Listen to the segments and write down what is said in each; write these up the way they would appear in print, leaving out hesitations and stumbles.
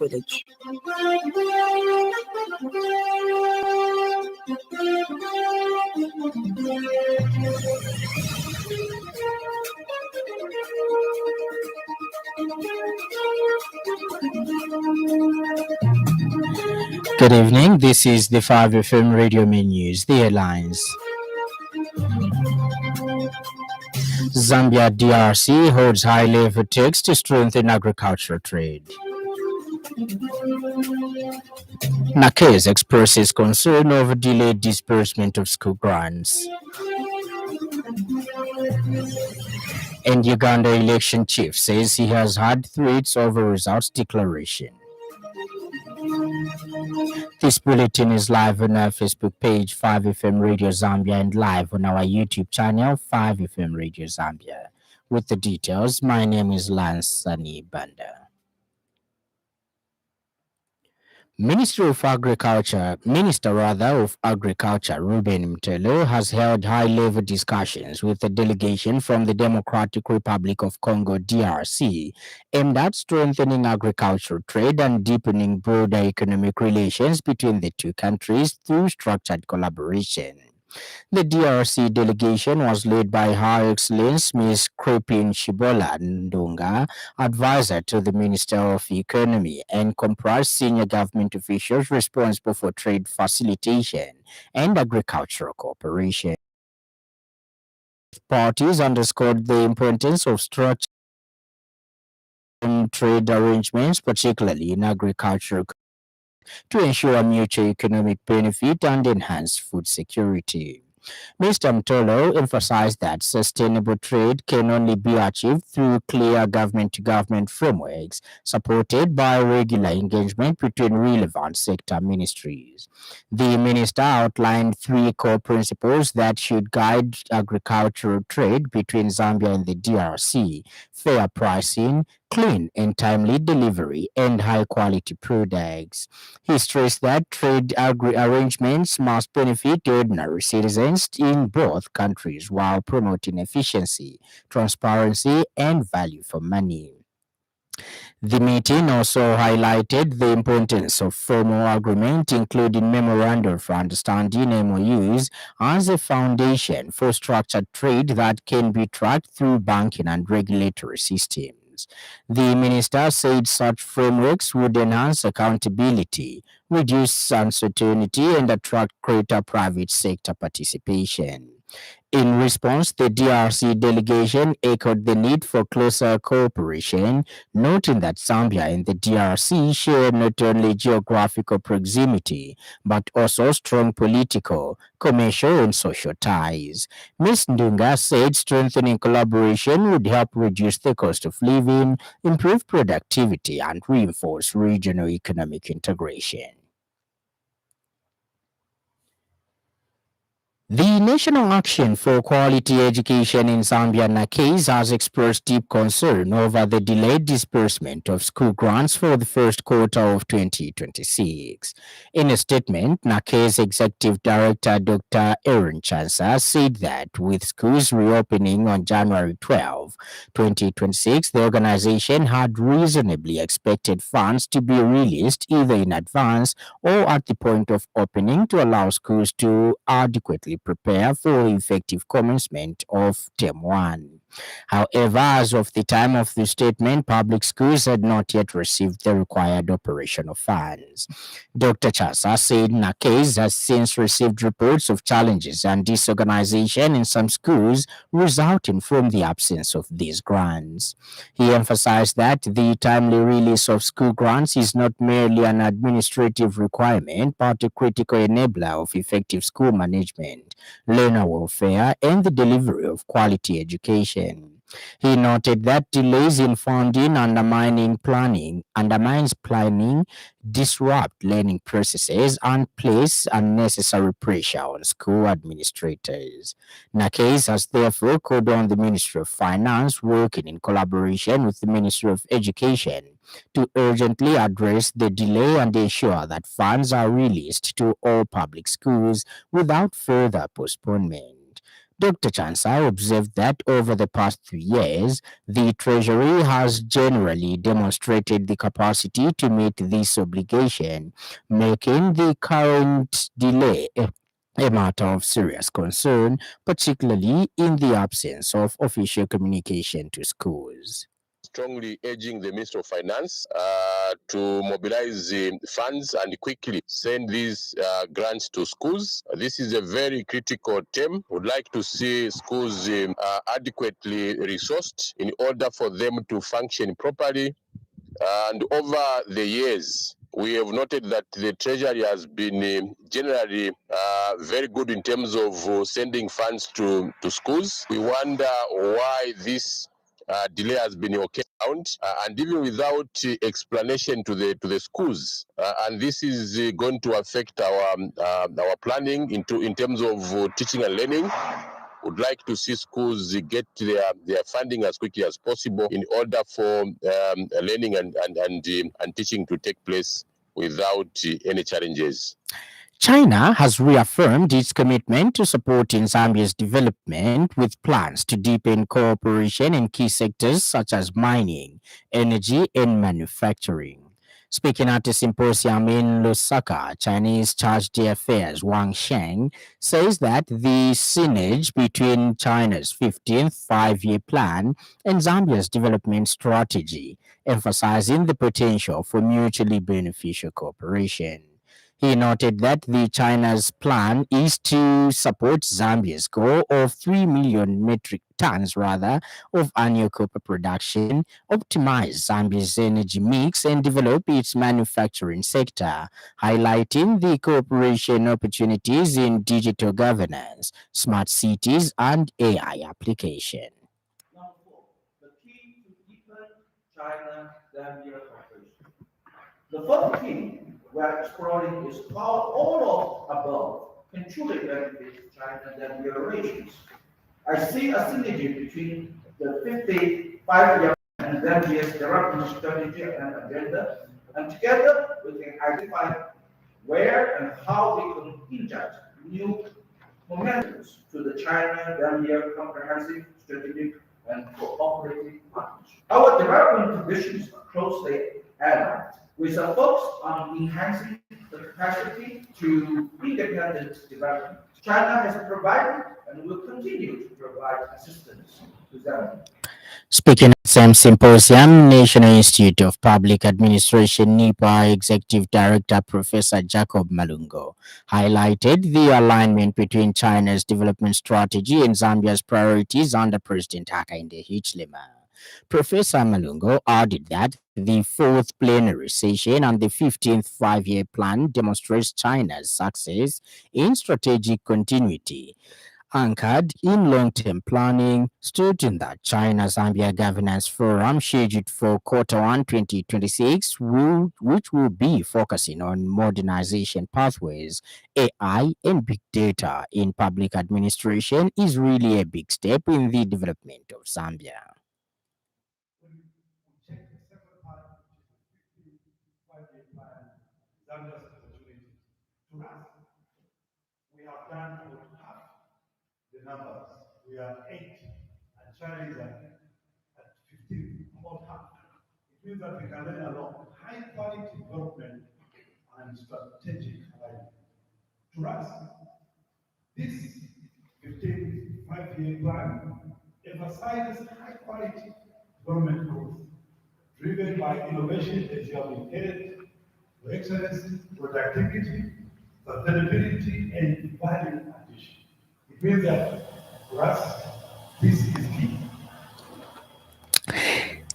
village. Good evening. This is the 5FM Radio Main News. The headlines. Zambia DRC holds high-level talks to strengthen agricultural trade. Nakes expresses concern over delayed disbursement of school grants. And Uganda election chief says he has had threats over results declaration. This bulletin is live on our Facebook page, 5FM Radio Zambia, and live on our YouTube channel, 5FM Radio Zambia. With the details, my name is Lance Sannie. Minister of Agriculture Ruben Mtelo has held high-level discussions with a delegation from the Democratic Republic of Congo DRC aimed at strengthening agricultural trade and deepening broader economic relations between the two countries through structured collaboration. The DRC delegation was led by Her Excellency Ms. Crepin Shibola Ndunga, advisor to the Minister of Economy, and comprised senior government officials responsible for trade facilitation and agricultural cooperation. Parties underscored the importance of structured trade arrangements, particularly in agriculture, to ensure mutual economic benefit and enhance food security. Mr. Mtolo emphasized that sustainable trade can only be achieved through clear government-to-government frameworks supported by regular engagement between relevant sector ministries. The minister outlined three core principles that should guide agricultural trade between Zambia and the DRC: fair pricing, clean and timely delivery, and high-quality products. He stressed that trade arrangements must benefit ordinary citizens in both countries while promoting efficiency, transparency, and value for money. The meeting also highlighted the importance of formal agreement, including Memorandum of Understanding (MOUs), as a foundation for structured trade that can be tracked through banking and regulatory systems. The minister said such frameworks would enhance accountability, reduce uncertainty, and attract greater private sector participation. In response, the DRC delegation echoed the need for closer cooperation, noting that Zambia and the DRC share not only geographical proximity, but also strong political, commercial, and social ties. Ms. Ndunga said strengthening collaboration would help reduce the cost of living, improve productivity, and reinforce regional economic integration. The National Action for Quality Education in Zambia, NACASE, has expressed deep concern over the delayed disbursement of school grants for the first quarter of 2026. In a statement, NACASE Executive Director Dr. Aaron Chansa said that with schools reopening on January 12, 2026, the organization had reasonably expected funds to be released either in advance or at the point of opening to allow schools to adequately prepare for effective commencement of Term 1. However, as of the time of the statement, public schools had not yet received the required operational funds. Dr. Chasa said NACASE has since received reports of challenges and disorganization in some schools resulting from the absence of these grants. He emphasized that the timely release of school grants is not merely an administrative requirement, but a critical enabler of effective school management, learner welfare, and the delivery of quality education. He noted that delays in funding undermines planning, disrupt learning processes, and place unnecessary pressure on school administrators. NACASE has therefore called on the Ministry of Finance, working in collaboration with the Ministry of Education, to urgently address the delay and ensure that funds are released to all public schools without further postponement. Dr. Chansa observed that over the past 3 years, the Treasury has generally demonstrated the capacity to meet this obligation, making the current delay a matter of serious concern, particularly in the absence of official communication to schools. Strongly urging the Minister of Finance to mobilize funds and quickly send these grants to schools. This is a very critical term. Would like to see schools adequately resourced in order for them to function properly. And over the years, we have noted that the Treasury has been generally very good in terms of sending funds to schools. We wonder why this delay has been occurred, and even without explanation to the schools, and this is going to affect our planning in terms of teaching and learning. Would like to see schools get their funding as quickly as possible in order for learning and teaching to take place without any challenges. China has reaffirmed its commitment to supporting Zambia's development with plans to deepen cooperation in key sectors such as mining, energy, and manufacturing. Speaking at a symposium in Lusaka, Chinese Charge d'Affaires Wang Sheng says that the synergy between China's 15th five-year plan and Zambia's development strategy, emphasizing the potential for mutually beneficial cooperation. He noted that the China's plan is to support Zambia's goal of 3 million metric tons rather of annual copper production, optimize Zambia's energy mix and develop its manufacturing sector, highlighting the cooperation opportunities in digital governance, smart cities and AI application. Number four, the key to deepen China-Zambia cooperation. The fourth key we're exploring is how all of above can truly benefit China-Zambia relations. I see a synergy between the 55-year and Zambia's development strategy and agenda, and together we can identify where and how we can inject new momentums to the China-Gambia comprehensive strategic and cooperative partnership. Our development visions are closely aligned with a focus on enhancing the capacity to independent development. China has provided and will continue to provide assistance to them. Speaking at the same symposium, National Institute of Public Administration NIPA Executive Director Professor Jacob Malungo highlighted the alignment between China's development strategy and Zambia's priorities under President Hakainde Hichilema. Professor Malungo added that the fourth plenary session and the 15th five-year plan demonstrates China's success in strategic continuity anchored in long-term planning, stating that China-Zambia Governance Forum scheduled for Q1 2026, which will be focusing on modernization pathways, AI, and big data in public administration, is really a big step in the development of Zambia. When we check the second part, which is the 55-year plan, Zambia's opportunity. To us, we have done about half the numbers. We are 8, and China is at 15, about half. It means that we can learn a lot. High quality development and strategic alignment. To us, this 15 5-year plan emphasizes high quality development growth, driven by innovation as you have indicated, for excellence, productivity, sustainability, and value addition. It means that for us, this is key.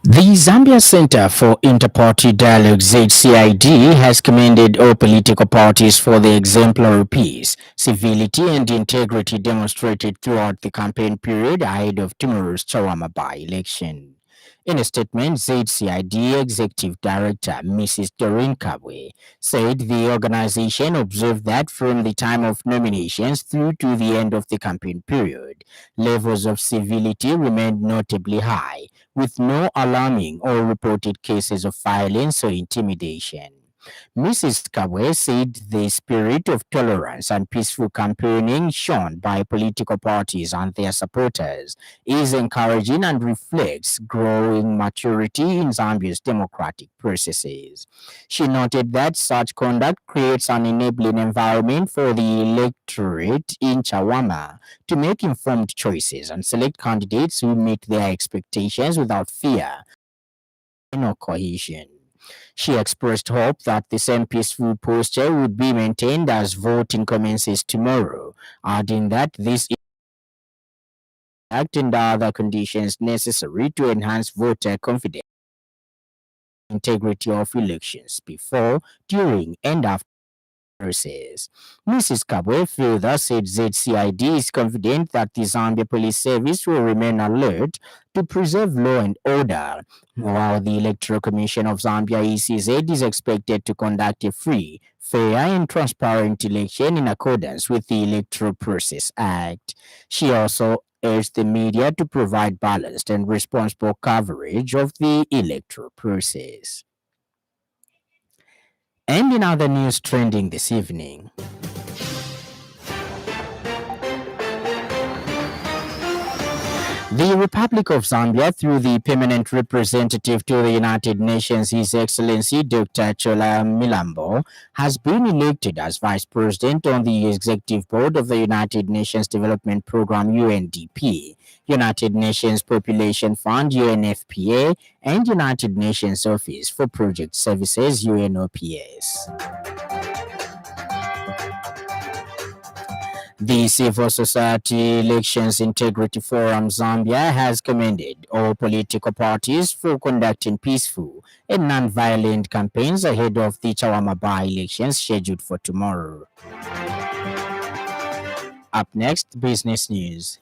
The Zambia Center for Interparty Dialogue (ZCID) has commended all political parties for the exemplary peace, civility, and integrity demonstrated throughout the campaign period ahead of tomorrow's Chawama by-election. In a statement, ZCID Executive Director Mrs. Doreen Kabwe said the organization observed that from the time of nominations through to the end of the campaign period, levels of civility remained notably high, with no alarming or reported cases of violence or intimidation. Mrs. Kabwe said the spirit of tolerance and peaceful campaigning shown by political parties and their supporters is encouraging and reflects growing maturity in Zambia's democratic processes. She noted that such conduct creates an enabling environment for the electorate in Chawama to make informed choices and select candidates who meet their expectations without fear or cohesion. She expressed hope that the same peaceful posture would be maintained as voting commences tomorrow, adding that this act and other conditions necessary to enhance voter confidence and integrity of elections before, during, and after process. Mrs. Kabwe further said ZCID is confident that the Zambia Police Service will remain alert to preserve law and order, while the Electoral Commission of Zambia ECZ is expected to conduct a free, fair, and transparent election in accordance with the Electoral Process Act. She also urged the media to provide balanced and responsible coverage of the electoral process. And in other news trending this evening, the Republic of Zambia, through the permanent representative to the United Nations, His Excellency Dr. Chola Milambo, has been elected as Vice President on the Executive Board of the United Nations Development Programme UNDP, United Nations Population Fund UNFPA, and United Nations Office for Project Services UNOPS. The Civil Society Elections Integrity Forum Zambia has commended all political parties for conducting peaceful and non-violent campaigns ahead of the Chawama by-elections scheduled for tomorrow. Up next, business news.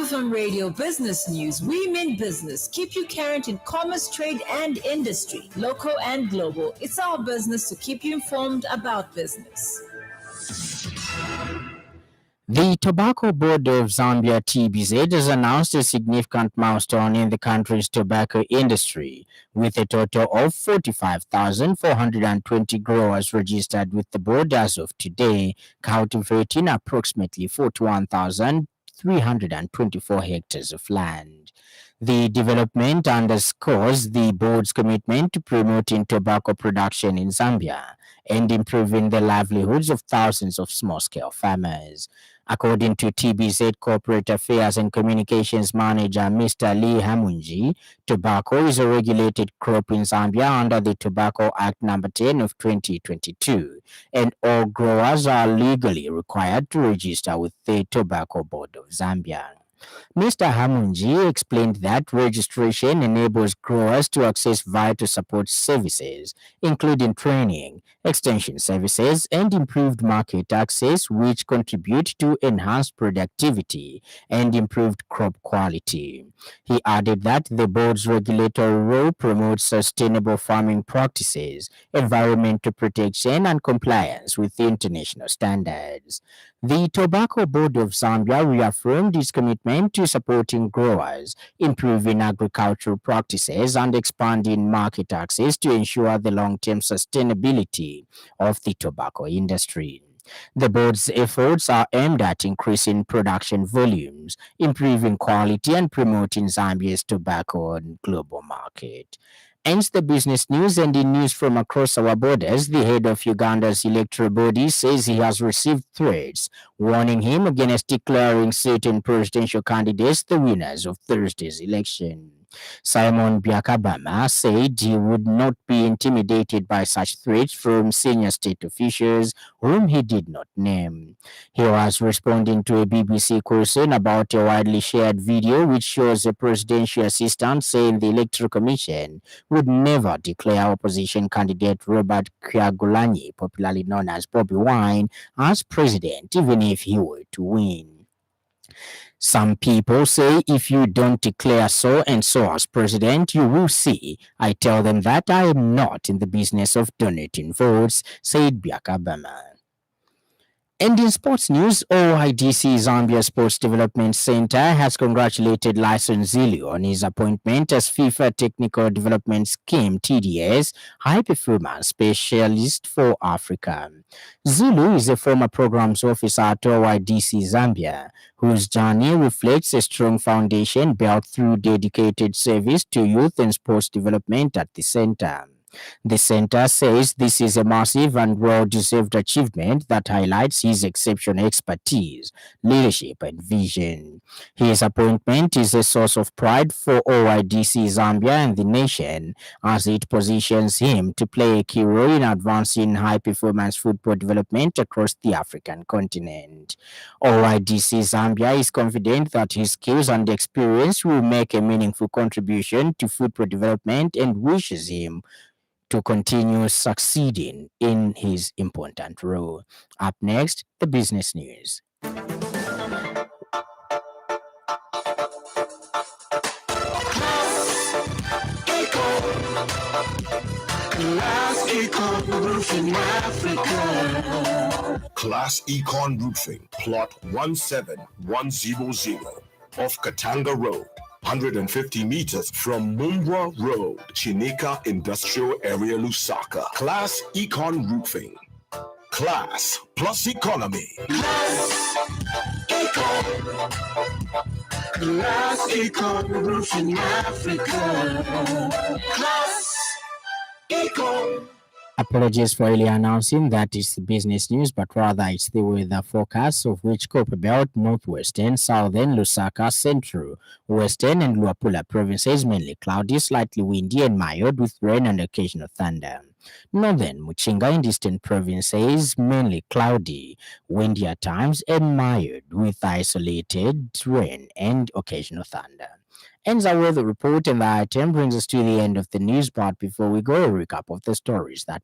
From Radio Business News, we mean business. Keep you current in commerce, trade, and industry, local and global. It's our business to keep you informed about business. The Tobacco Board of Zambia TBZ has announced a significant milestone in the country's tobacco industry, with a total of 45,420 growers registered with the board as of today, cultivating approximately 41,324 hectares of land. The development underscores the board's commitment to promoting tobacco production in Zambia and improving the livelihoods of thousands of small-scale farmers. According to TBZ Corporate Affairs and Communications Manager Mr. Lee Hamunji, tobacco is a regulated crop in Zambia under the Tobacco Act No. 10 of 2022, and all growers are legally required to register with the Tobacco Board of Zambia. Mr. Hamunji explained that registration enables growers to access vital support services, including training, extension services, and improved market access, which contribute to enhanced productivity and improved crop quality. He added that the board's regulatory role promotes sustainable farming practices, environmental protection, and compliance with international standards. The Tobacco Board of Zambia reaffirmed its commitment to supporting growers, improving agricultural practices, and expanding market access to ensure the long-term sustainability of the tobacco industry. The board's efforts are aimed at increasing production volumes, improving quality, and promoting Zambia's tobacco on global market. Ends the business news, and in news from across our borders, the head of Uganda's electoral body says he has received threats warning him against declaring certain presidential candidates the winners of Thursday's election. Simon Byakabama said he would not be intimidated by such threats from senior state officials whom he did not name. He was responding to a BBC question about a widely shared video which shows a presidential assistant saying the Electoral Commission would never declare opposition candidate Robert Kyagulanyi, popularly known as Bobi Wine, as president, even if he were to win. Some people say if you don't declare so and so as president, you will see. I tell them that I am not in the business of donating votes, said Byakabama. And in sports news, OIDC Zambia Sports Development Center has congratulated Lyson Zulu on his appointment as FIFA Technical Development Scheme (TDS) High Performance Specialist for Africa. Zulu is a former programs officer at OIDC Zambia, whose journey reflects a strong foundation built through dedicated service to youth and sports development at the center. The center says this is a massive and well-deserved achievement that highlights his exceptional expertise, leadership, and vision. His appointment is a source of pride for OIDC Zambia and the nation, as it positions him to play a key role in advancing high-performance football development across the African continent. OIDC Zambia is confident that his skills and experience will make a meaningful contribution to football development and wishes him to continue succeeding in his important role. Up next, the business news. Class Econ Roofing, plot 17100 off Katanga Road, 150 meters from Mumbwa Road, Chineka Industrial Area, Lusaka. Class Econ Roofing. Class plus economy. Class Econ Roofing Africa. Class Econ. Apologies for earlier announcing that it's the business news, but rather it's the weather forecast, of which Copperbelt, Northwestern, Southern, Lusaka, Central, Western, and Luapula provinces mainly cloudy, slightly windy, and mild with rain and occasional thunder. Northern, Muchinga, and Eastern provinces mainly cloudy, windy at times, and mild with isolated rain and occasional thunder. Ends our weather report, and the item brings us to the end of the news part. Before we go, a recap of the stories that